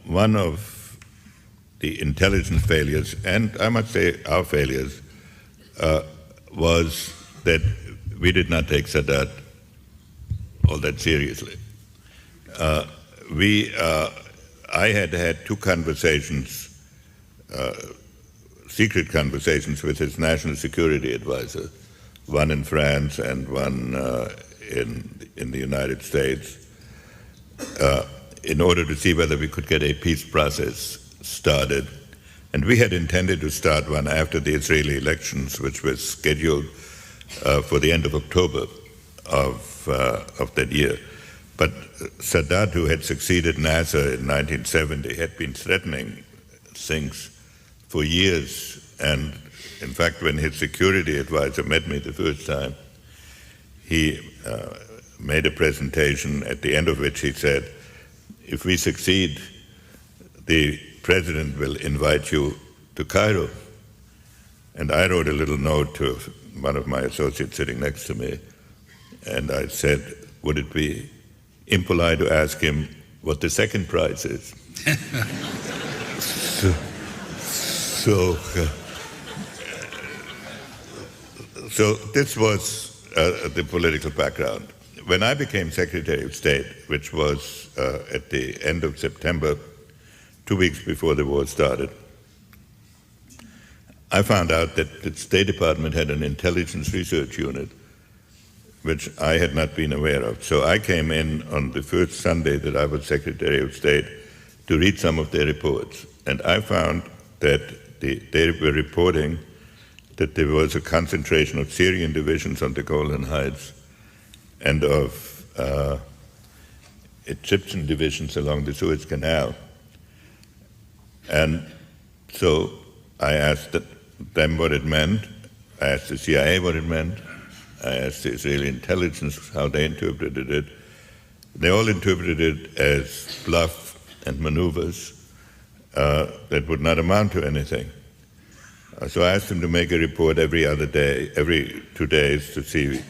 One of the intelligence failures, and I must say our failures, was that we did not take Sadat all that seriously. I had had two conversations, secret conversations with his national security advisor, one in France and one in the United States, in order to see whether we could get a peace process started. And we had intended to start one after the Israeli elections, which was scheduled for the end of October of that year. But Sadat, who had succeeded Nasser in 1970, had been threatening things for years. And in fact, when his security advisor met me the first time, he made a presentation at the end of which he said, if we succeed, the president will invite you to Cairo. And I wrote a little note to one of my associates sitting next to me, and I said, would it be impolite to ask him what the second prize is? So this was the political background. When I became Secretary of State, which was at the end of September, 2 weeks before the war started, I found out that the State Department had an intelligence research unit, which I had not been aware of. So I came in on the first Sunday that I was Secretary of State to read some of their reports. And I found that they were reporting that there was a concentration of Syrian divisions on the Golan Heights and of Egyptian divisions along the Suez Canal. And so I asked them what it meant. I asked the CIA what it meant. I asked the Israeli intelligence how they interpreted it. They all interpreted it as bluff and maneuvers that would not amount to anything. So I asked them to make a report every other day, every 2 days, to see.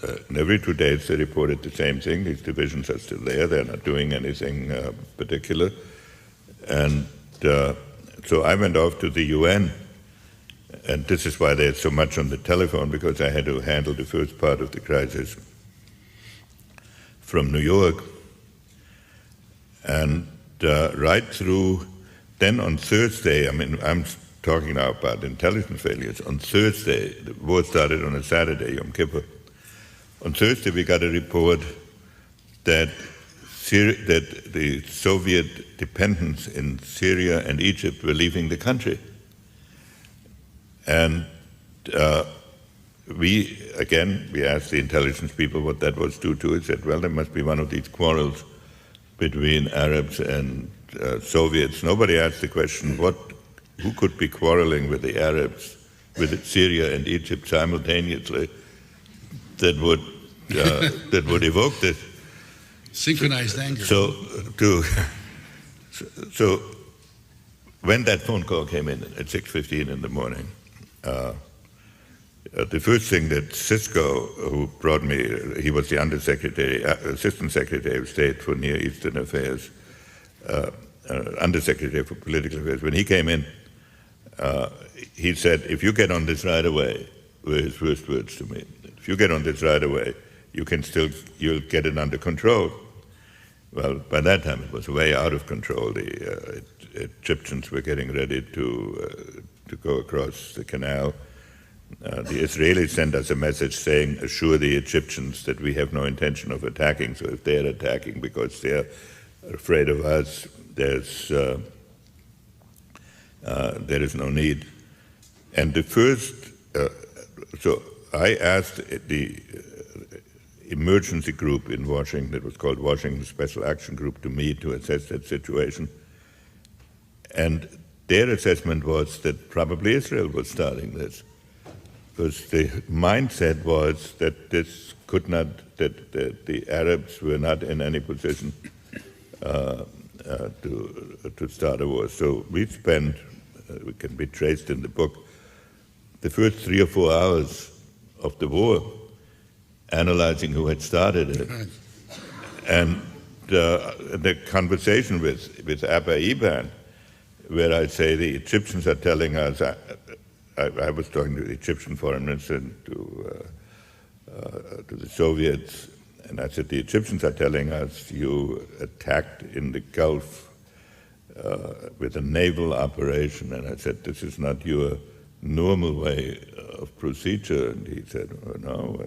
And every 2 days they reported the same thing. These divisions are still there. They're not doing anything particular. And so I went off to the UN. And this is why there's so much on the telephone, because I had to handle the first part of the crisis from New York. And right through, then on Thursday, I mean, I'm talking now about intelligence failures. On Thursday, the war started on a Saturday, Yom Kippur. On Thursday, we got a report that the Soviet dependents in Syria and Egypt were leaving the country. And we asked the intelligence people what that was due to. It said, well, there must be one of these quarrels between Arabs and Soviets. Nobody asked the question, who could be quarreling with the Arabs, with Syria and Egypt simultaneously, that would evoke this? Synchronized anger. So when that phone call came in at 6:15 in the morning, the first thing that Cisco, who brought me, he was the Assistant Secretary of State for Near Eastern Affairs, Undersecretary for Political Affairs, when he came in, he said, if you get on this right away, were his first words to me, if you get on this right away, you'll get it under control. Well, by that time it was way out of control. The Egyptians were getting ready to go across the canal. The Israelis sent us a message saying, assure the Egyptians that we have no intention of attacking, so if they're attacking because they're afraid of us, there is no need. And the first, so I asked the emergency group in Washington, that was called Washington Special Action Group, to meet to assess that situation. And their assessment was that probably Israel was starting this, because the mindset was that this could not, that the Arabs were not in any position to start a war. So we spent, it can be traced in the book, the first 3 or 4 hours of the war analyzing who had started it. And the conversation with Abba Eban, where I say the Egyptians are telling us, I was talking to the Egyptian foreign minister and to the Soviets, and I said, the Egyptians are telling us you attacked in the Gulf with a naval operation, and I said, this is not your normal way of procedure, and he said, oh,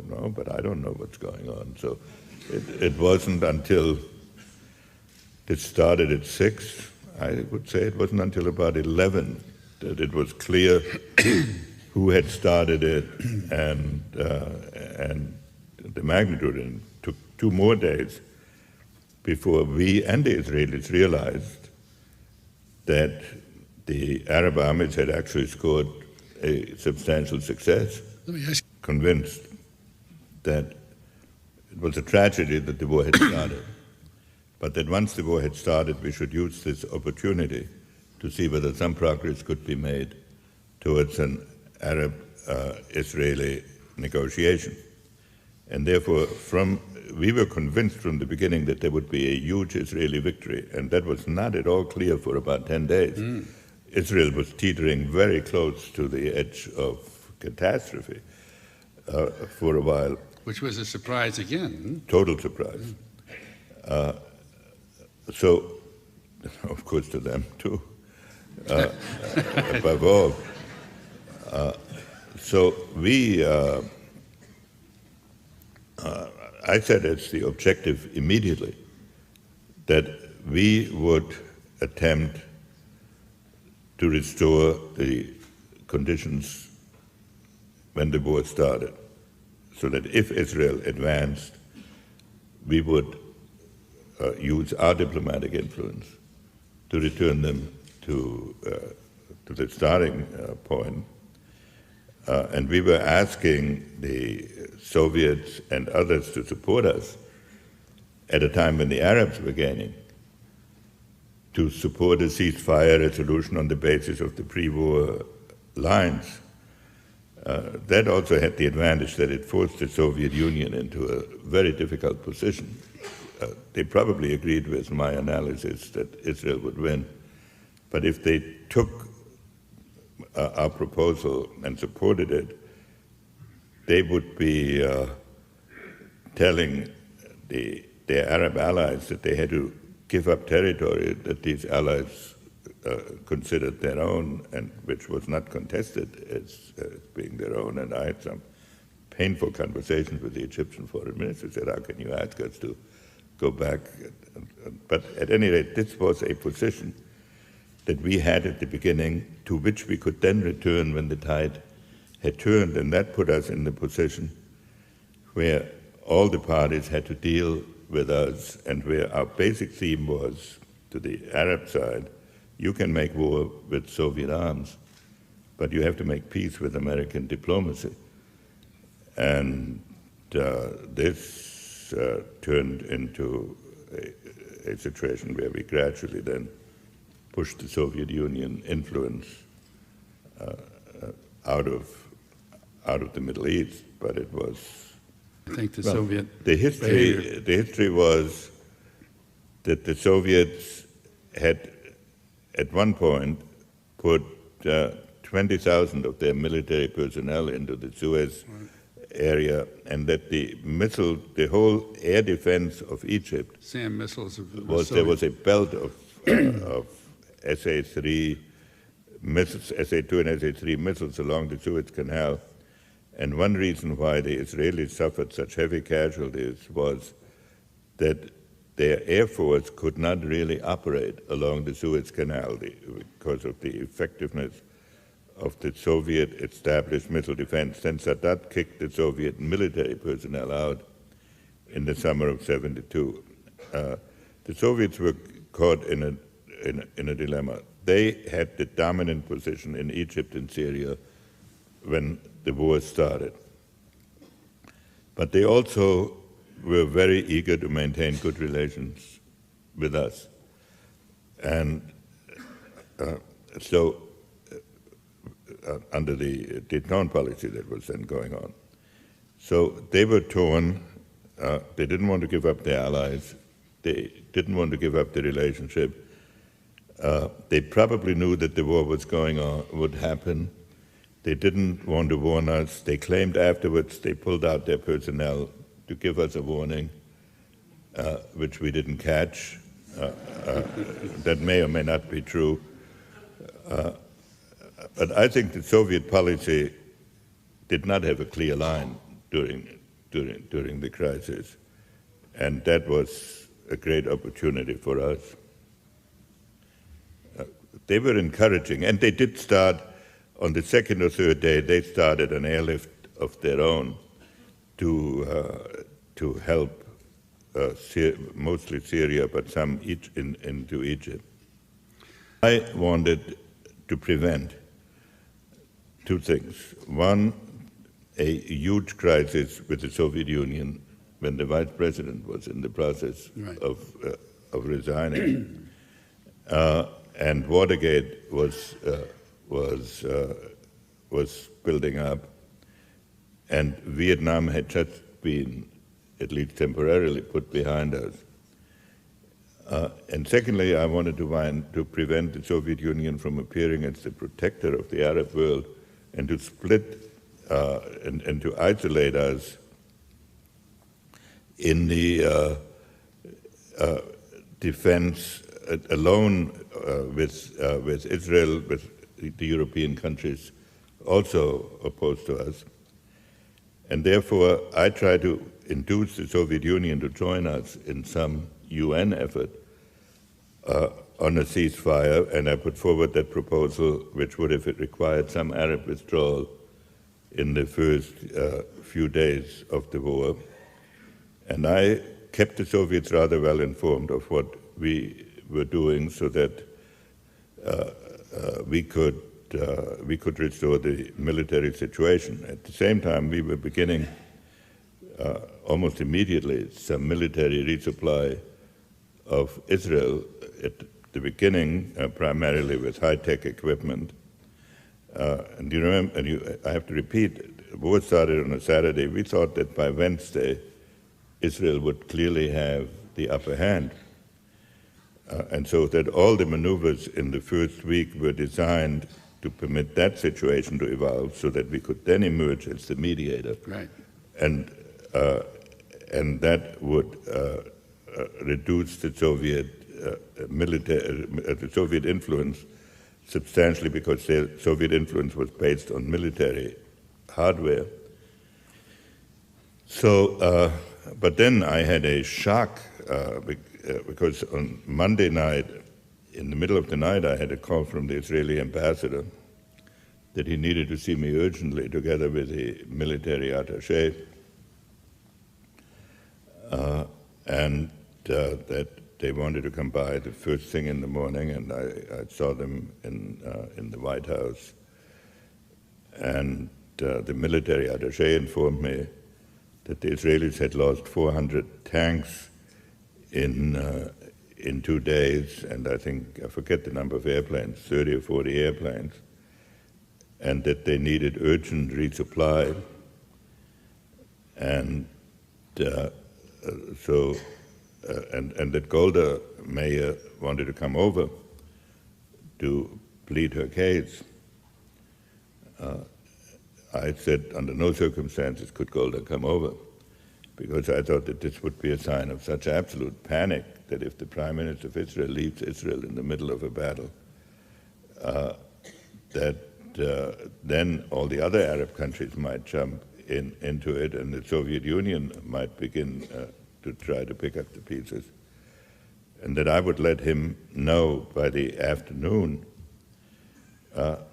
no, but I don't know what's going on. So it wasn't until it started at 6, I would say it wasn't until about 11 that it was clear who had started it and the magnitude. And it took 2 more days before we and the Israelis realized that the Arab armies had actually scored a substantial success. Let me ask convinced that it was a tragedy that the war had started, but that once the war had started, we should use this opportunity to see whether some progress could be made towards an Arab-Israeli negotiation. And therefore, we were convinced from the beginning that there would be a huge Israeli victory, and that was not at all clear for about 10 days. Israel was teetering very close to the edge of catastrophe for a while. Which was a surprise again. Total surprise. So, of course, to them too, above all. So I said it's the objective immediately that we would attempt to restore the conditions when the war started, so that if Israel advanced, we would use our diplomatic influence to return them to the starting point. And we were asking the Soviets and others to support us at a time when the Arabs were gaining, to support a ceasefire resolution on the basis of the pre-war lines. That also had the advantage that it forced the Soviet Union into a very difficult position. They probably agreed with my analysis that Israel would win, but if they took our proposal and supported it, they would be telling their Arab allies that they had to give up territory that these allies considered their own, and which was not contested as being their own. And I had some painful conversations with the Egyptian foreign minister, said, how can you ask us to go back? But at any rate, this was a position that we had at the beginning, to which we could then return when the tide had turned, and that put us in the position where all the parties had to deal with us, and where our basic theme was, to the Arab side, you can make war with Soviet arms, but you have to make peace with American diplomacy. And this turned into a situation where we gradually then pushed the Soviet Union influence out of the Middle East, but it was. I think the Soviet the history was that the Soviets had at one point put 20,000 of their military personnel into the Suez area, and that the whole air defense of Egypt SAM missiles there was a belt of SA-3 missiles, SA-2 and SA-3 missiles along the Suez Canal. And one reason why the Israelis suffered such heavy casualties was that their air force could not really operate along the Suez Canal because of the effectiveness of the Soviet established missile defense. Then Sadat kicked the Soviet military personnel out in the summer of '72. The Soviets were caught in a dilemma. They had the dominant position in Egypt and Syria when the war started. But they also were very eager to maintain good relations with us. And under the tone policy that was then going on. So they were torn. They didn't want to give up their allies. They didn't want to give up the relationship. They probably knew that the war was going on, would happen. They didn't want to warn us. They claimed afterwards they pulled out their personnel to give us a warning, which we didn't catch. That may or may not be true. But I think the Soviet policy did not have a clear line during the crisis, and that was a great opportunity for us. They were encouraging, and they did start, on the second or third day, they started an airlift of their own to help mostly Syria, but some into Egypt. I wanted to prevent two things. One, a huge crisis with the Soviet Union when the vice president was in the process of resigning. And Watergate was building up, and Vietnam had just been, at least temporarily, put behind us. And secondly, I wanted to prevent the Soviet Union from appearing as the protector of the Arab world, and to split and to isolate us in the defense alone with Israel, with the European countries also opposed to us. And therefore, I tried to induce the Soviet Union to join us in some UN effort on a ceasefire, and I put forward that proposal, which would have required some Arab withdrawal in the first few days of the war. And I kept the Soviets rather well informed of what we were doing, so that we could restore the military situation. At the same time, we were beginning almost immediately some military resupply of Israel, at the beginning primarily with high-tech equipment. And you remember, I have to repeat, the war started on a Saturday. We thought that by Wednesday, Israel would clearly have the upper hand. And so that all the maneuvers in the first week were designed to permit that situation to evolve, so that we could then emerge as the mediator. Right. And that would reduce the Soviet the Soviet influence substantially, because the Soviet influence was based on military hardware. So, but then I had a shock because on Monday night, in the middle of the night, I had a call from the Israeli ambassador that he needed to see me urgently, together with the military attaché, and that they wanted to come by the first thing in the morning, and I saw them in the White House. And the military attaché informed me that the Israelis had lost 400 tanks in 2 days, and I forget the number of airplanes, 30 or 40 airplanes, and that they needed urgent resupply. And and that Golda Meir wanted to come over to plead her case. I said, under no circumstances could Golda come over, because I thought that this would be a sign of such absolute panic that if the Prime Minister of Israel leaves Israel in the middle of a battle, then all the other Arab countries might jump into it, and the Soviet Union might begin to try to pick up the pieces. And that I would let him know by the afternoon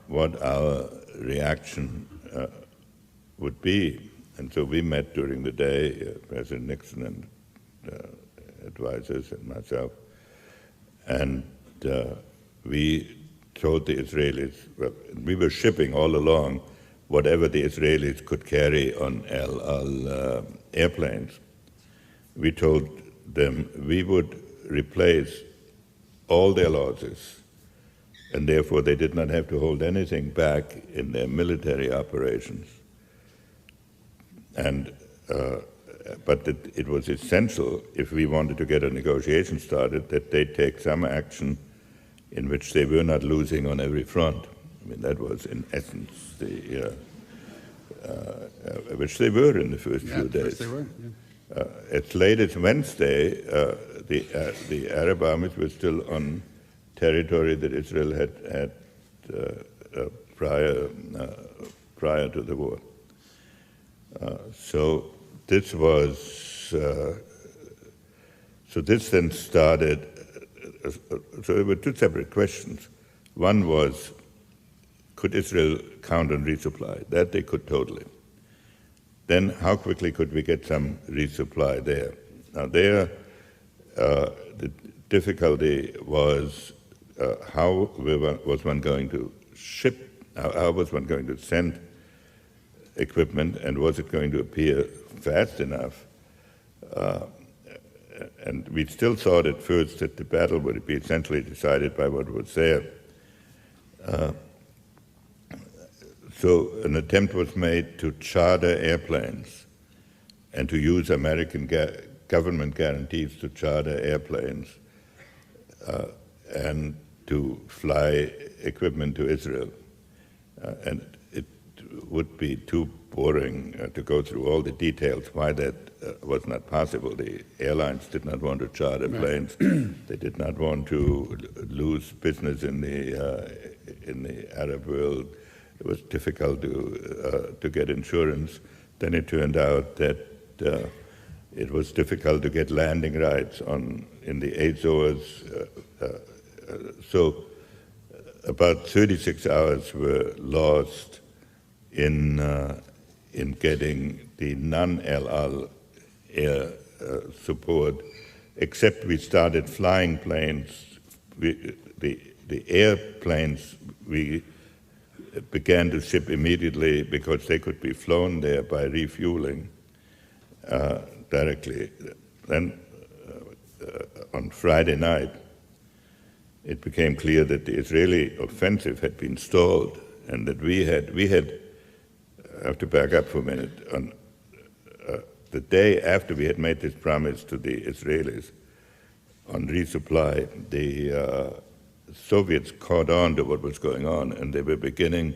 what our reaction would be. And so we met during the day, President Nixon and advisors and myself, and we told the Israelis, well, we were shipping all along whatever the Israelis could carry on El Al airplanes. We told them we would replace all their losses, and therefore they did not have to hold anything back in their military operations. And but it was essential, if we wanted to get a negotiation started, that they take some action in which they were not losing on every front. I mean, that was in essence which they were in the first few days. They were, yeah. As late as Wednesday, the Arab armies were still on territory that Israel had prior to the war. So this was, so this then started, so there were two separate questions. One was, could Israel count on resupply? That they could totally. Then how quickly could we get some resupply there? Now there, the difficulty was how was one going to ship, how was one going to send equipment, and was it going to appear fast enough? And we still thought at first that the battle would be essentially decided by what was there. So an attempt was made to charter airplanes and to use American government guarantees to charter airplanes and to fly equipment to Israel. And it would be too boring to go through all the details why that was not possible. The airlines did not want to charter planes. They did not want to lose business in the Arab world. It was difficult to get insurance. Then it turned out that it was difficult to get landing rights in the Azores. So about 36 hours were lost in getting the non-El Al air support, except we started flying planes. The airplanes we began to ship immediately because they could be flown there by refueling directly. Then on Friday night, it became clear that the Israeli offensive had been stalled, and that we had I have to back up for a minute. On the day after we had made this promise to the Israelis on resupply, the Soviets caught on to what was going on, and they were beginning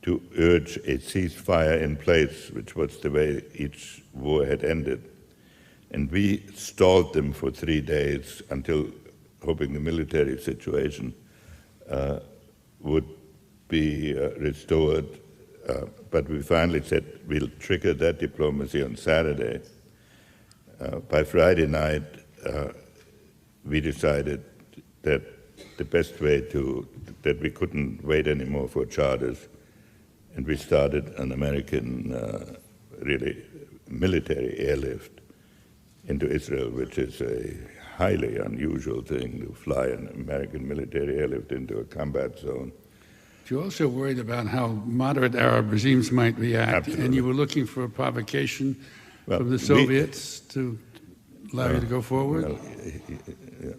to urge a ceasefire in place, which was the way each war had ended. And we stalled them for 3 days until hoping the military situation would be restored. But we finally said we'll trigger that diplomacy on Saturday. By Friday night, we decided that the best way that we couldn't wait anymore for charters, and we started an American, really military airlift into Israel, which is a highly unusual thing to fly an American military airlift into a combat zone. You're also worried about how moderate Arab regimes might react, Absolutely. and you were looking for a provocation from the Soviets to allow you to go forward?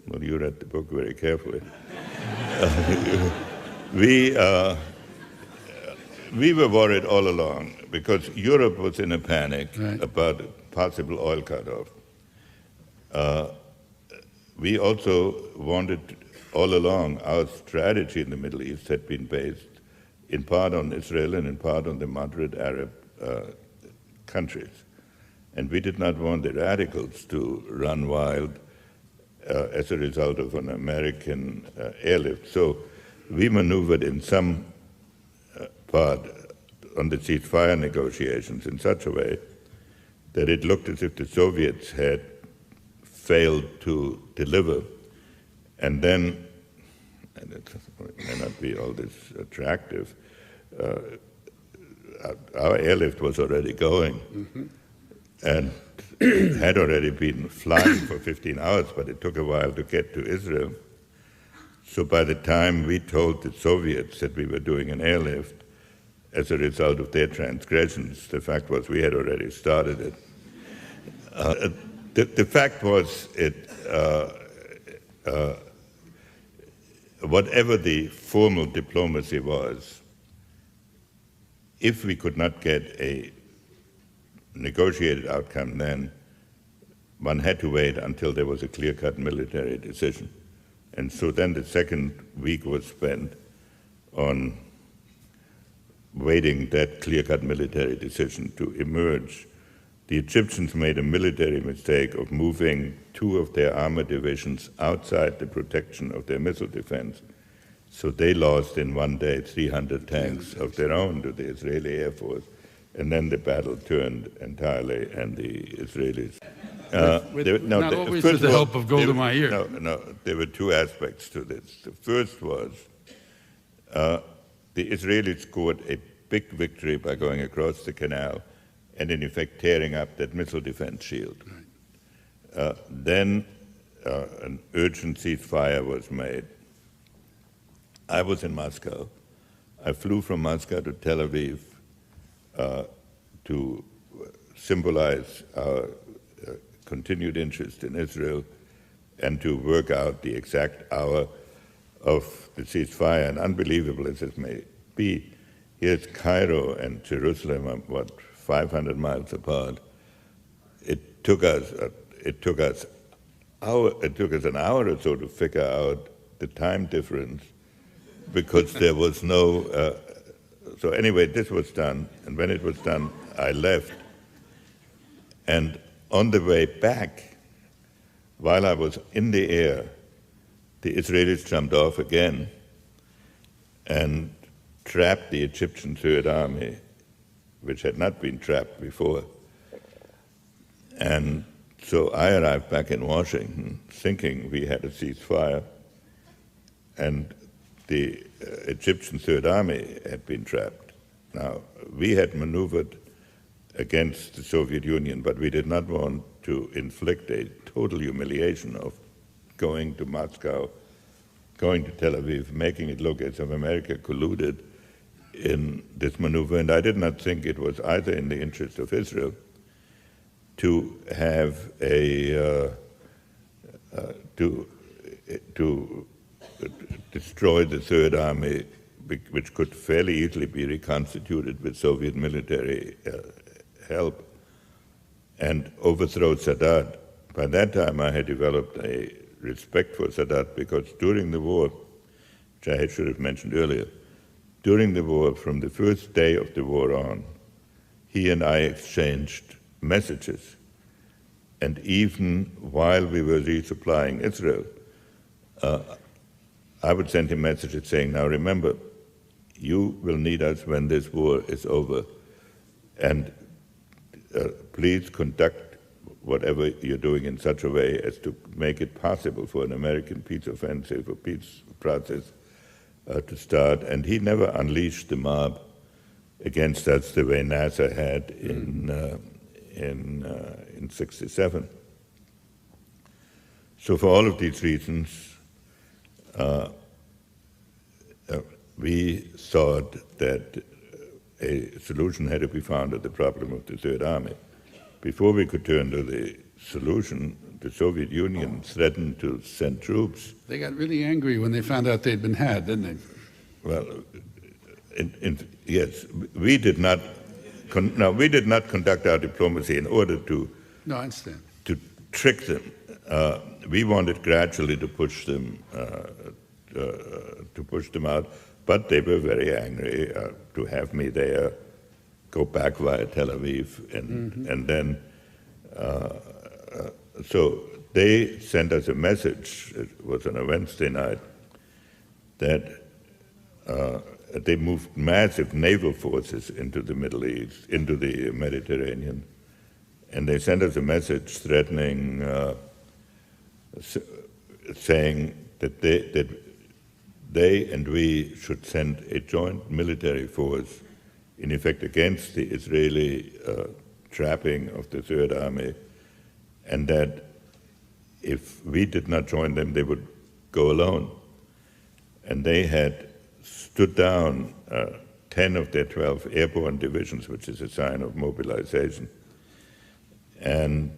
Well, you read the book very carefully. We were worried all along because Europe was in a panic about a possible oil cutoff. We also wanted, all along, our strategy in the Middle East had been based in part on Israel and in part on the moderate Arab countries. And we did not want the radicals to run wild as a result of an American airlift. So we maneuvered in some part on the ceasefire negotiations in such a way that it looked as if the Soviets had failed to deliver. And then, and it may not be all this attractive, our airlift was already going and had already been flying for 15 hours, but it took a while to get to Israel. So by the time we told the Soviets that we were doing an airlift, as a result of their transgressions, the fact was we had already started it. The fact was, whatever the formal diplomacy was, if we could not get a negotiated outcome then, one had to wait until there was a clear-cut military decision. And so then the second week was spent on waiting that clear-cut military decision to emerge. The Egyptians made a military mistake of moving 2 of their armor divisions outside the protection of their missile defense. So they lost in one day 300 tanks of their own to the Israeli Air Force. And then the battle turned entirely, and the Israelis... Not always with the help of Golda Meir. No, there were 2 aspects to this. The first was the Israelis scored a big victory by going across the canal and in effect tearing up that missile defense shield. Right. Then an urgent ceasefire was made. I was in Moscow. I flew from Moscow to Tel Aviv to symbolize our continued interest in Israel and to work out the exact hour of the ceasefire. And unbelievable as it may be, here's Cairo and Jerusalem are, 500 miles apart. It took us an hour or so to figure out the time difference because there was no. So anyway, this was done, and when it was done, I left. And on the way back, while I was in the air, the Israelis jumped off again and trapped the Egyptian Third Army, which had not been trapped before. And so I arrived back in Washington thinking we had a ceasefire, and the Egyptian Third Army had been trapped. Now, we had maneuvered against the Soviet Union, but we did not want to inflict a total humiliation of going to Moscow, going to Tel Aviv, making it look as if America colluded in this maneuver. And I did not think it was either in the interest of Israel to have to destroy the Third Army, which could fairly easily be reconstituted with Soviet military help, and overthrow Sadat. By that time, I had developed a respect for Sadat because during the war, which I should have mentioned earlier, during the war, from the first day of the war on, he and I exchanged messages. And even while we were resupplying Israel, I would send him messages saying, now remember, you will need us when this war is over, and please conduct whatever you're doing in such a way as to make it possible for an American peace offensive or peace process to start. And he never unleashed the mob against us the way NASA had in '67. So for all of these reasons, we thought that a solution had to be found to the problem of the Third Army. Before we could turn to the solution, the Soviet Union threatened to send troops. They got really angry when they found out they'd been had, didn't they? Well, yes, we did not. We did not conduct our diplomacy in order to. No, I understand. To trick them. We wanted gradually to push them out, but they were very angry to have me there, go back via Tel Aviv, and then so they sent us a message. It was on a Wednesday night that they moved massive naval forces into the Middle East, into the Mediterranean, and they sent us a message threatening, saying that they and we should send a joint military force, in effect against the Israeli trapping of the Third Army, and that if we did not join them, they would go alone. And they had stood down 10 of their 12 airborne divisions, which is a sign of mobilization. And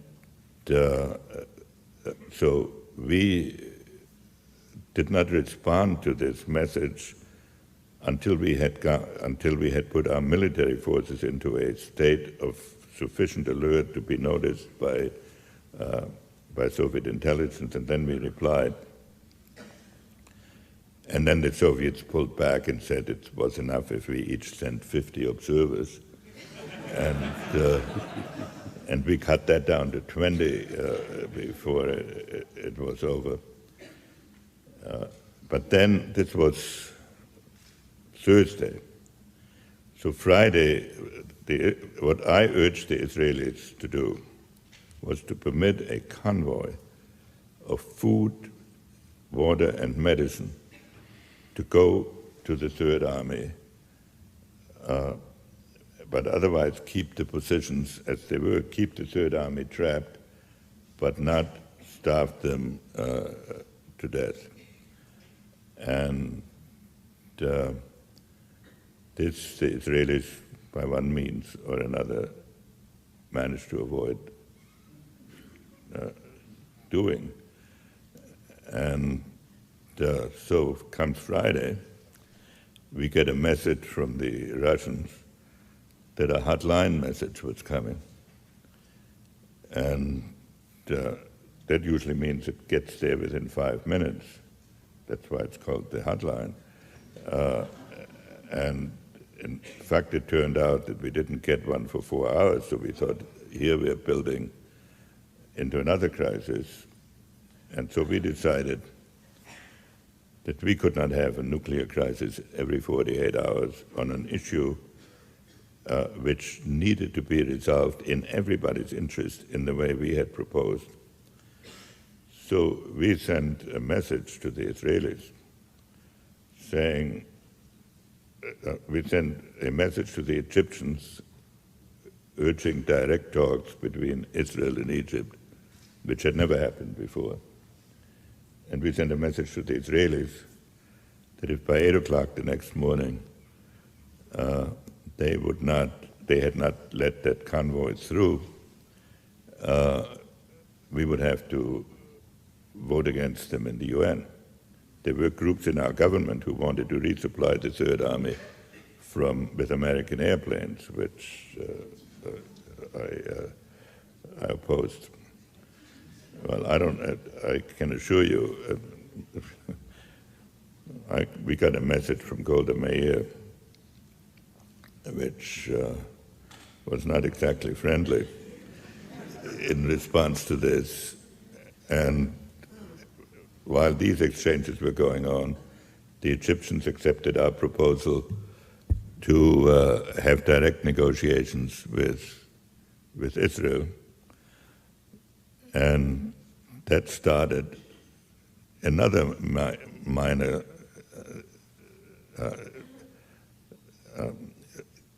so we did not respond to this message until we had put our military forces into a state of sufficient alert to be noticed by Soviet intelligence, and then we replied. And then the Soviets pulled back and said it was enough if we each sent 50 observers. And we cut that down to 20 before it was over. But then this was Thursday. So Friday, what I urged the Israelis to do was to permit a convoy of food, water, and medicine to go to the Third Army, but otherwise keep the positions as they were, keep the Third Army trapped, but not starve them to death. And this the Israelis, by one means or another, managed to avoid doing. And so comes Friday, we get a message from the Russians that a hotline message was coming. And that usually means it gets there within 5 minutes. That's why it's called the hotline. And in fact, it turned out that we didn't get one for 4 hours, so we thought, here we're building into another crisis. And so we decided that we could not have a nuclear crisis every 48 hours on an issue which needed to be resolved in everybody's interest in the way we had proposed. So we sent a message to the Israelis saying, we sent a message to the Egyptians urging direct talks between Israel and Egypt, which had never happened before. And we sent a message to the Israelis that if by 8 o'clock the next morning they had not let that convoy through, we would have to vote against them in the UN. There were groups in our government who wanted to resupply the Third Army with American airplanes, which I opposed. Well, I can assure you, we got a message from Golda Meir, which was not exactly friendly in response to this. And while these exchanges were going on, the Egyptians accepted our proposal to have direct negotiations with Israel. And that started another minor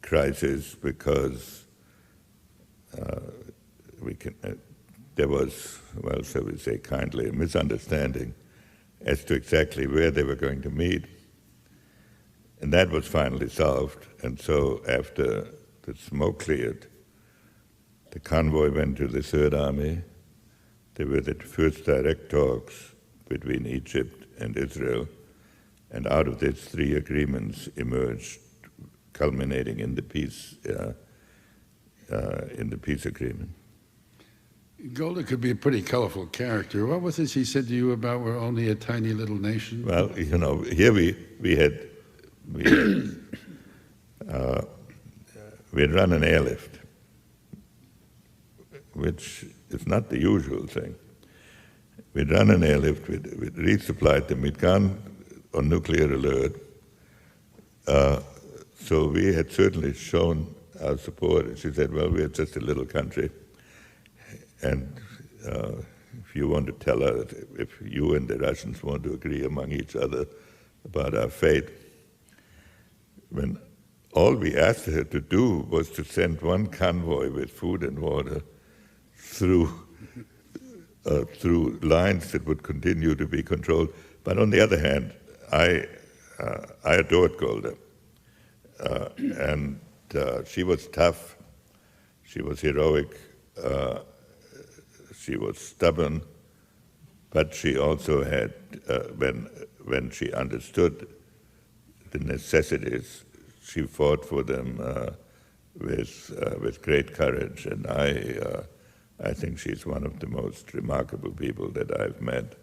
crisis, because there was, well, shall we say kindly, a misunderstanding as to exactly where they were going to meet. And that was finally solved. And so after the smoke cleared, the convoy went to the Third Army. There were the first direct talks between Egypt and Israel, and out of this 3 agreements emerged, culminating in the peace agreement. Golda could be a pretty colorful character. What was it she said to you about we're only a tiny little nation? Well, you know, here we had run an airlift, which is not the usual thing. We'd run an airlift, we'd resupplied them, we'd gone on nuclear alert. So we had certainly shown our support. And she said, well, we're just a little country. And if you want to tell her, if you and the Russians want to agree among each other about our fate, when all we asked her to do was to send one convoy with food and water through lines that would continue to be controlled. But on the other hand, I adored Golda. And she was tough, she was heroic, she was stubborn, but she also had, when she understood the necessities, she fought for them with great courage, and I think she's one of the most remarkable people that I've met.